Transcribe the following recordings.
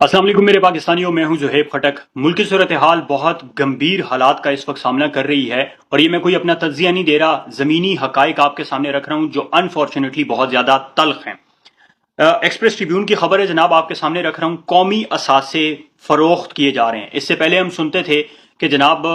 अस्सलाम वालेकुम मेरे पाकिस्तानियों, मैं हूं ज़ुहैब खटक। मुल्क की सूरत हाल बहुत गंभीर हालात का इस वक्त सामना कर रही है और ये मैं कोई अपना तज्जिया नहीं दे रहा, ज़मीनी हकाइक आपके सामने रख रहा हूं जो अनफॉर्चुनेटली बहुत ज़्यादा तल्ख हैं। एक्सप्रेस ट्रिब्यून की खबर है जनाब, आपके सामने रख रहा हूं। कौमी असासे फरोख्त किए जा रहे हैं। इससे पहले हम सुनते थे कि जनाब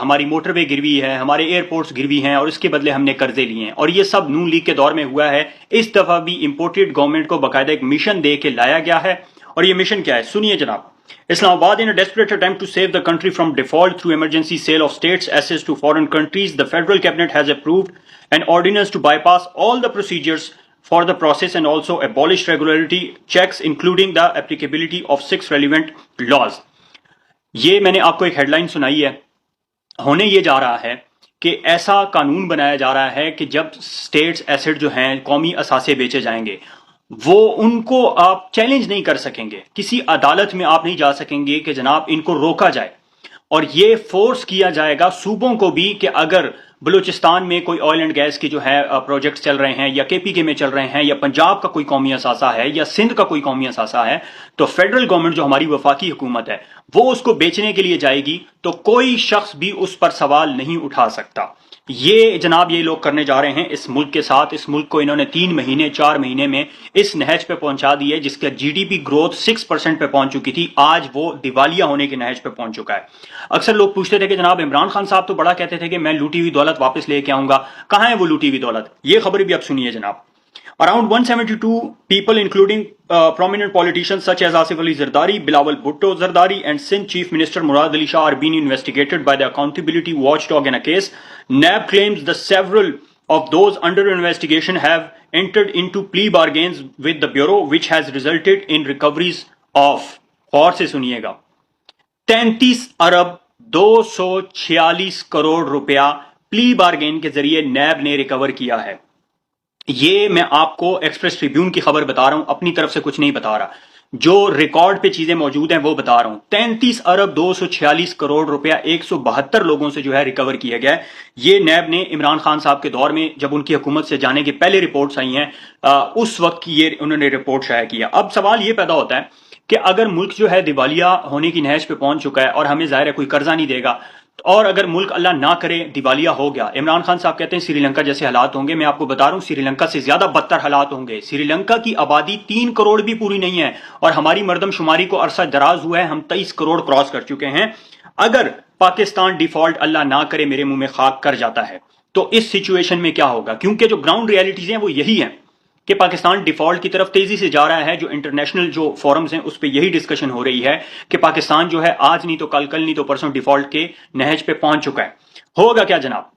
हमारी मोटरवे गिरवी है, हमारे एयरपोर्ट्स गिरवी हैं और इसके बदले हमने कर्जे लिए हैं, और ये सब नून लीग के दौर में हुआ है। इस दफा भी इंपोर्टेड गवर्नमेंट को बाकायदा एक मिशन दे के लाया गया है, और ये मिशन क्या है सुनिए जनाब। Islamabad, in a desperate attempt to save the country from default through emergency sale of states' assets to foreign countries, the federal cabinet has approved an ordinance to bypass all the procedures for the process and also abolish regularity checks, including the applicability of 6 relevant laws. ये मैंने आपको एक headline सुनाई है। होने ये जा रहा है कि ऐसा कानून बनाया जा रहा है कि जब स्टेट्स एसेट जो हैं, कौमी असासे बेचे जाएंगे, वो उनको आप चैलेंज नहीं कर सकेंगे। किसी अदालत में आप नहीं जा सकेंगे कि जनाब इनको रोका जाए, और ये फोर्स किया जाएगा सूबों को भी कि अगर बलूचिस्तान में कोई ऑयल एंड गैस की जो है प्रोजेक्ट चल रहे हैं, या केपीके में चल रहे हैं, या पंजाब का कोई कौमी असासा है, या सिंध का कोई कौमी असासा है, तो फेडरल गवर्नमेंट जो हमारी वफाकी हुकूमत है वो उसको बेचने के लिए जाएगी, तो कोई शख्स भी उस पर सवाल नहीं उठा सकता। ये जनाब ये लोग करने जा रहे हैं इस मुल्क के साथ। इस मुल्क को इन्होंने 3 महीने 4 महीने में इस नहज पे पहुंचा दी है जिसका जीडीपी ग्रोथ 6% पे पहुंच चुकी थी, आज वो दिवालिया होने की नहज पे पहुंच चुका है। अक्सर लोग पूछते थे कि जनाब इमरान खान साहब तो बड़ा कहते थे कि मैं लूटी हुई दौलत वापस लेके आऊंगा, कहां है वो लूटी हुई दौलत? ये खबर भी आप सुनिए जनाब। Around 172 people, including prominent politicians such as Asif Ali Zardari, Bilawal Bhutto Zardari, and Sindh Chief Minister Murad Ali Shah, are being investigated by the Accountability Watchdog in a case. NAB claims the several of those under investigation have entered into plea bargains with the Bureau, which has resulted in recoveries of, और से सुनिएगा, 33 अरब 246 करोड़ रुपया plea bargain के जरिए नैब ने recover किया है। ये मैं आपको एक्सप्रेस ट्रिब्यून की खबर बता रहा हूं, अपनी तरफ से कुछ नहीं बता रहा, जो रिकॉर्ड पे चीजें मौजूद हैं वो बता रहा हूं। 33 अरब 246 करोड़ रुपया 172 लोगों से जो है रिकवर किया गया है। ये नैब ने इमरान खान साहब के दौर में, जब उनकी हुकूमत से जाने की पहले रिपोर्ट्स आई हैं, उस वक्त की ये उन्होंने रिपोर्ट शाया किया। अब सवाल ये पैदा होता है कि अगर मुल्क जो है दिवालिया होने की नहज पे पहुंच चुका है और हमें जाहिर है कोई कर्जा नहीं देगा, और अगर मुल्क अल्लाह ना करे दिवालिया हो गया, इमरान खान साहब कहते हैं श्रीलंका जैसे हालात होंगे, मैं आपको बता रहा हूं श्रीलंका से ज्यादा बदतर हालात होंगे। श्रीलंका की आबादी 3 करोड़ भी पूरी नहीं है, और हमारी मर्दमशुमारी को अरसा दराज हुआ है, हम 23 करोड़ क्रॉस कर चुके हैं। अगर पाकिस्तान डिफॉल्ट अल्लाह ना करे मेरे मुंह में खाक कर जाता है, तो इस सिचुएशन में क्या होगा? क्योंकि जो ग्राउंड रियलिटीज हैं वो यही हैं कि पाकिस्तान डिफॉल्ट की तरफ तेजी से जा रहा है। जो इंटरनेशनल जो फोरम्स हैं उस पर यही डिस्कशन हो रही है कि पाकिस्तान जो है आज नहीं तो कल, कल नहीं तो परसों डिफॉल्ट के नहज पे पहुंच चुका है। होगा क्या जनाब?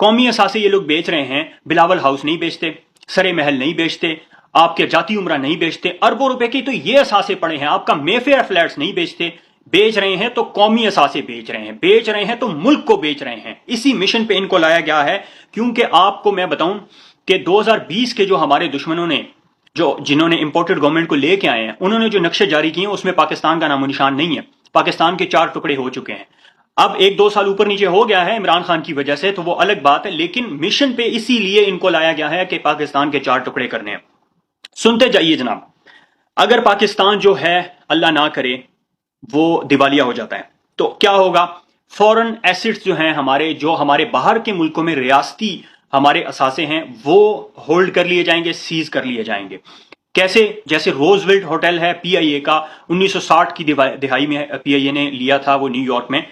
कौमी असासे ये लोग बेच रहे हैं, बिलावल हाउस नहीं बेचते, सरे महल नहीं बेचते, आपके जाती उमरा नहीं बेचते, अरबों रुपए की तो ये असासे पड़े हैं, आपका मेफेयर फ्लैट्स नहीं बेचते। बेच रहे हैं तो कौमी असासे बेच रहे हैं, बेच रहे हैं तो मुल्क को बेच रहे हैं। इसी मिशन पे इनको लाया गया है, क्योंकि आपको मैं बताऊं कि 2020 के जो हमारे दुश्मनों ने, जिन्होंने इंपोर्टेड गवर्नमेंट को लेके आए हैं, उन्होंने जो नक्शे जारी किए उसमें पाकिस्तान का नामो निशान नहीं है। पाकिस्तान के 4 टुकड़े हो चुके हैं। अब 1-2 साल ऊपर नीचे हो गया है इमरान खान की वजह से, तो वो अलग बात है, लेकिन मिशन पे इसीलिए इनको लाया गया है कि पाकिस्तान के 4 टुकड़े करने हैं। सुनते जाइए जनाब। अगर पाकिस्तान जो है अल्लाह ना करे वो दिवालिया हो जाता है, तो क्या होगा? फॉरेन एसेट्स जो हैं हमारे, जो हमारे बाहर के मुल्कों में रियासती हमारे असासे हैं, वो होल्ड कर लिए जाएंगे, सीज कर लिए जाएंगे। कैसे? जैसे रोजवेल्ट होटल है पीआईए का, 1960 की दिहाई में पीआईए ने लिया था, वो न्यूयॉर्क में,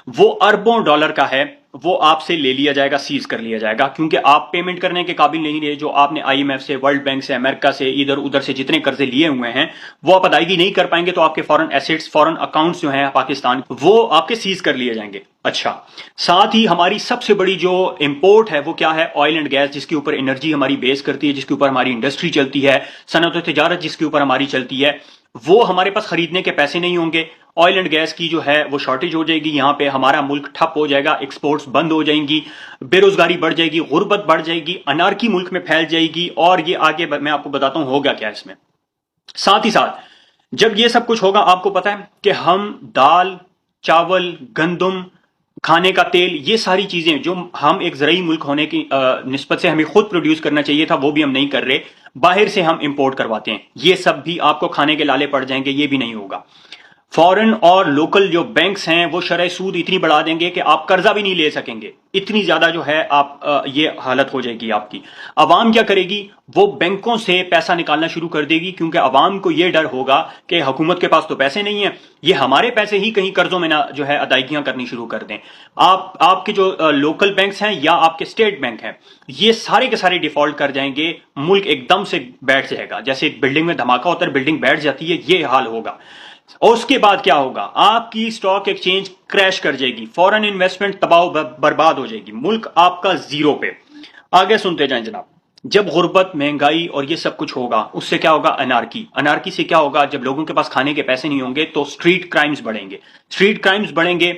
वो अरबों डॉलर का है, वो आपसे ले लिया जाएगा, सीज कर लिया जाएगा, क्योंकि आप पेमेंट करने के काबिल नहीं रहे। जो आपने आईएमएफ से, वर्ल्ड बैंक से, अमेरिका से, इधर उधर से जितने कर्जे लिए हुए हैं वो आप अदायगी नहीं कर पाएंगे, तो आपके फॉरेन एसेट्स, फॉरेन अकाउंट्स जो हैं पाकिस्तान, वो आपके सीज कर लिए जाएंगे। अच्छा, साथ ही हमारी सबसे बड़ी जो इंपोर्ट है वो क्या है? ऑयल एंड गैस, जिसके ऊपर एनर्जी हमारी बेस करती है, जिसके ऊपर हमारी इंडस्ट्री चलती है, सनत और तिजारत जिसके ऊपर हमारी चलती है, वो हमारे पास खरीदने के पैसे नहीं होंगे। ऑयल एंड गैस की जो है वो शॉर्टेज हो जाएगी, यहाँ पे हमारा मुल्क ठप हो जाएगा, एक्सपोर्ट्स बंद हो जाएंगी, बेरोजगारी बढ़ जाएगी, गुर्बत बढ़ जाएगी, अनारकी मुल्क में फैल जाएगी, और ये आगे मैं आपको बताता हूं होगा क्या इसमें। साथ ही साथ जब ये सब कुछ होगा, आपको पता है कि हम दाल, चावल, गंदम, खाने का तेल, ये सारी चीजें जो हम एक ज़राई मुल्क होने की निस्बत से हमें खुद प्रोड्यूस करना चाहिए था, वो भी हम नहीं कर रहे, बाहर से हम इंपोर्ट करवाते हैं। ये सब भी आपको खाने के लाले पड़ जाएंगे, ये भी नहीं होगा। फॉरेन और लोकल जो बैंक्स हैं वो शरह सूद इतनी बढ़ा देंगे कि आप कर्जा भी नहीं ले सकेंगे, इतनी ज्यादा जो है आप ये हालत हो जाएगी आपकी। अवाम क्या करेगी, वो बैंकों से पैसा निकालना शुरू कर देगी, क्योंकि अवाम को ये डर होगा कि हुकूमत के पास तो पैसे नहीं है, ये हमारे पैसे ही कहीं कर्जों में ना जो है अदायगियां करनी शुरू कर दें। आपके जो लोकल बैंक्स हैं या आपके स्टेट बैंक हैं, ये सारे के सारे डिफॉल्ट कर जाएंगे, मुल्क एकदम से बैठ जाएगा। जैसे एक बिल्डिंग में धमाका होता है, बिल्डिंग बैठ जाती है, ये हाल होगा। और उसके बाद क्या होगा, आपकी स्टॉक एक्सचेंज क्रैश कर जाएगी, फॉरेन इन्वेस्टमेंट तबाह बर्बाद हो जाएगी, मुल्क आपका जीरो पे। आगे सुनते जाएं जनाब। जब गुर्बत, महंगाई और ये सब कुछ होगा, उससे क्या होगा, अनार्की। अनार्की से क्या होगा, जब लोगों के पास खाने के पैसे नहीं होंगे तो स्ट्रीट क्राइम्स बढ़ेंगे। स्ट्रीट क्राइम्स बढ़ेंगे,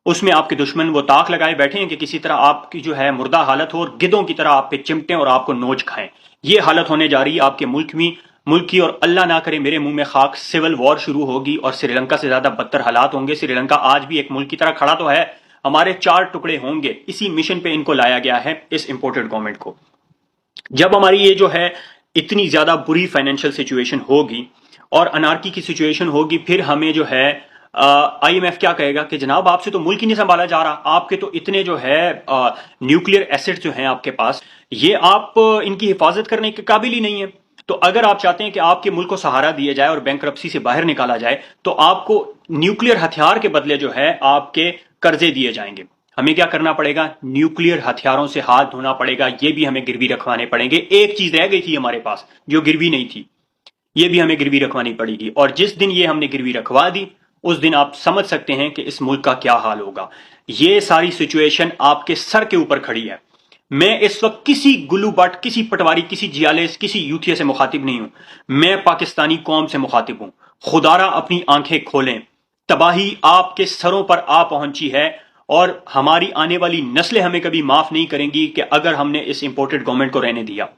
उसमें आपके दुश्मन वो ताक लगाए बैठे हैं कि किसी तरह आपकी जो है मुर्दा हालत हो और गिद्धों की तरह आप पे चिमटें और आपको नोच खाएं। ये हालत होने जा रही है आपके मुल्क की, और अल्लाह ना करे मेरे मुंह में खाक, सिविल वॉर शुरू होगी और श्रीलंका से ज्यादा बदतर हालात होंगे। श्रीलंका आज भी एक मुल्क की तरह खड़ा तो है, हमारे 4 टुकड़े होंगे। इसी मिशन पे इनको लाया गया है, इस इंपोर्टेड गवर्नमेंट को। जब हमारी ये जो है इतनी ज्यादा बुरी फाइनेंशियल सिचुएशन होगी और अनार्की की सिचुएशन होगी, फिर हमें जो है IMF क्या कहेगा कि जनाब आपसे तो मुल्क ही नहीं संभाला जा रहा, आपके तो इतने जो है न्यूक्लियर एसेट्स जो हैं आपके पास, ये आप इनकी हिफाजत करने के काबिल ही नहीं है। तो अगर आप चाहते हैं कि आपके मुल्क को सहारा दिया जाए और बैंकरप्सी से बाहर निकाला जाए, तो आपको न्यूक्लियर हथियार के बदले जो है आपके कर्जे दिए जाएंगे। हमें क्या करना पड़ेगा, न्यूक्लियर हथियारों से हाथ धोना पड़ेगा, ये भी हमें गिरवी रखवाने पड़ेंगे। एक चीज रह गई थी हमारे पास जो गिरवी नहीं थी, ये भी हमें गिरवी रखवानी पड़ेगी, और जिस दिन ये हमने गिरवी रखवा दी, उस दिन आप समझ सकते हैं कि इस मुल्क का क्या हाल होगा। ये सारी सिचुएशन आपके सर के ऊपर खड़ी है। मैं इस वक्त किसी गुल्लू बट, किसी पटवारी, किसी जियालेस, किसी यूथिया से मुखातिब नहीं हूं, मैं पाकिस्तानी कौम से मुखातिब हूं। खुदारा अपनी आंखें खोलें, तबाही आपके सरों पर आ पहुंची है, और हमारी आने वाली नस्लें हमें कभी माफ नहीं करेंगी कि अगर हमने इस इंपोर्टेड गवर्नमेंट को रहने दिया।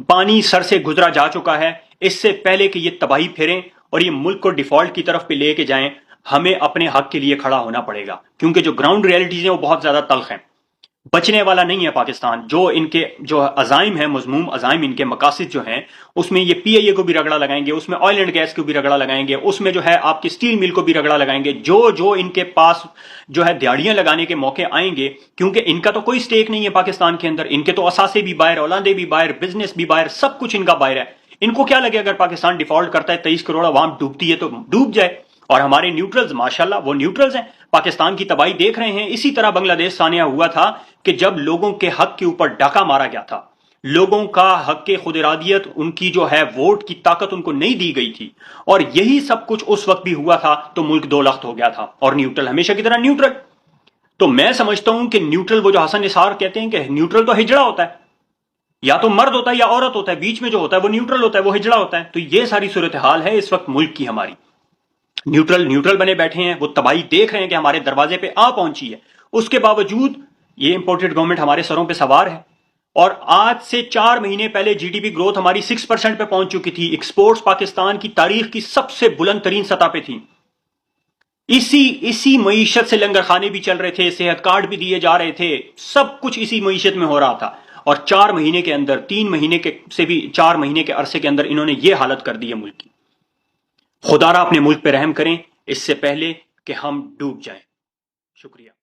पानी सर से गुजरा जा चुका है, इससे पहले कि ये तबाही फेरें और ये मुल्क को डिफॉल्ट की तरफ पे लेके जाएं, हमें अपने हक के लिए खड़ा होना पड़ेगा, क्योंकि जो ग्राउंड रियलिटीज हैं वो बहुत ज्यादा तल्ख हैं। बचने वाला नहीं है पाकिस्तान। जो इनके जो अजाइम है, मजमूम अजाइम, इनके मकासद जो हैं, उसमें ये PIA को भी रगड़ा लगाएंगे, उसमें ऑयल एंड गैस को भी रगड़ा लगाएंगे, उसमें जो है आपकी स्टील मिल को भी रगड़ा लगाएंगे। जो जो इनके पास जो है दिहाड़ियां लगाने के मौके आएंगे, क्योंकि इनका तो कोई स्टेक नहीं है पाकिस्तान के अंदर, इनके तो असासे भी बाहर, औलादे भी बाहर, बिजनेस भी बाहर, सब कुछ इनका बाहर है। इनको क्या लगे अगर पाकिस्तान डिफॉल्ट करता है, 23 करोड़ अवाम डूबती है तो डूब जाए, और हमारे न्यूट्रल्स माशाल्लाह वो न्यूट्रल्स हैं, पाकिस्तान की तबाही देख रहे हैं। इसी तरह बांग्लादेश सानिया हुआ था कि जब लोगों के हक के ऊपर डाका मारा गया था, लोगों का हक के खुद इरादियत, उनकी जो है वोट की ताकत उनको नहीं दी गई थी, और यही सब कुछ उस वक्त भी हुआ था, तो मुल्क दो लख्त हो गया था, और न्यूट्रल हमेशा की तरह न्यूट्रल। तो मैं समझता हूं कि न्यूट्रल, वो जो हसन निसार कहते हैं कि न्यूट्रल तो हिजड़ा होता है, या तो मर्द होता है या औरत होता है, बीच में जो होता है वो न्यूट्रल होता है, वो हिजड़ा होता है। तो ये सारी सूरत हाल है इस वक्त मुल्क की हमारी। न्यूट्रल बने बैठे हैं, वो तबाही देख रहे हैं कि हमारे दरवाजे पे आ पहुंची है, उसके बावजूद ये इंपोर्टेड गवर्नमेंट हमारे सरों पे सवार है। और आज से 4 महीने पहले GDP ग्रोथ हमारी 6% पे पहुंच चुकी थी, एक्सपोर्ट्स पाकिस्तान की तारीख की सबसे बुलंद तरीन सतह पे थी। इसी मईशत से लंगर खाने भी चल रहे थे, सेहत कार्ड भी दिए जा रहे थे, सब कुछ इसी मईशत में हो रहा था, और 4 महीने के अंदर, 3 महीने के से भी 4 महीने के अरसे के अंदर इन्होंने ये हालत कर दी है मुल्क की। खुदारा अपने मुल्क पे रहम करें इससे पहले कि हम डूब जाएं। शुक्रिया।